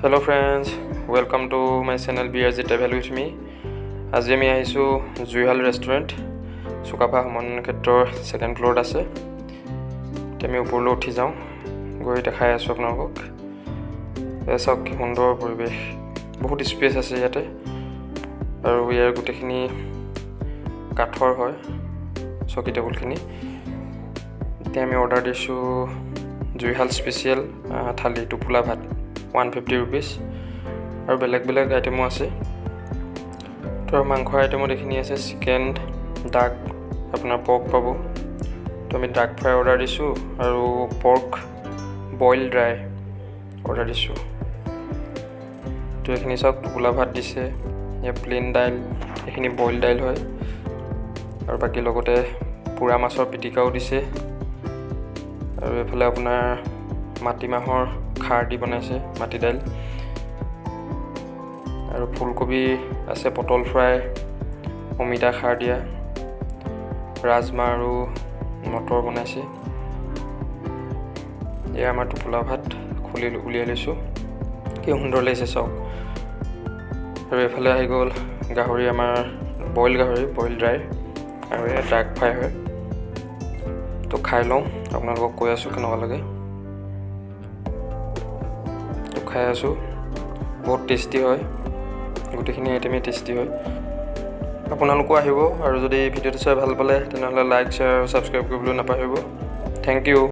Hello friends, welcome to my channel BRZ Travel with me. আজি আমি আহিছো জুইহাল restaurant Sukapha হমন ক্ষেত্ৰৰ সেকেন্ড ফ্লোৰত আছে আমি ওপৰলৈ উঠি যাওঁ গৈ দেখাই আছো আপোনালোকক এসক কি সুন্দৰ পৰিবেশ বহুত স্পেচ আছে ইয়াতে আৰু ইয়াৰ গুটেখিনি কাঠৰ হয় চকী টেবুলখিনি এতিয়া আমি অৰ্ডাৰ দিছো জুইহাল স্পেচিয়েল থালি টুপুলা ভাত 150 rupees আৰু বেলেগ আইটেমো আছে তো মাংস আইটেমো দেখিনি আছে চিকেন ডাক আপোনাৰ পৰ্ক পাব তো আমি ডাক ফ্ৰাই অৰ্ডাৰ দিছো আৰু পৰ্ক বইল ড্ৰাই অৰ্ডাৰ দিছো তো এখিনি সব টুপুলা ভাত দিছে এ প্লেন ডাইল এখিনি বইল ডাইল হয় আৰু বাকি লগতে পুৰা মাছৰ পিটিকাও দিছে আৰু এফালে আপোনাৰ মাটি মাহৰ খাৰ দি বনাইছে মাটি দাইল আৰু ফুলকবি আছে পটল ফ্ৰাই অমিতা খাৰ দিয়া ৰাজমা আৰু মটৰ বনাইছে এয়া আমাৰ টুপুলা ভাত খুলি উলিয়াই লৈছো কি সুন্দৰ লাগিছে সব আৰু এফালে আহি গ'ল গাহৰি আমাৰ বইল গাহৰি বইল ড্ৰাই আৰু এয়া ডাক ফ্ৰাই হয় তো খাই লওঁ আপোনালোকক কৈ আছো কেনেকুৱা লাগে খাই আছো বহুত টেস্টি হয় গুটেখিনি আইটেমে টেস্টি হয় আপোনালোকো আহিব আৰু যদি ভিডিওটো চাই ভাল পালে তেনেহলে লাইক শেয়াৰ আৰু সাবস্ক্ৰাইব কৰিবলৈ নাপাহৰিব থ্যাংক ইউ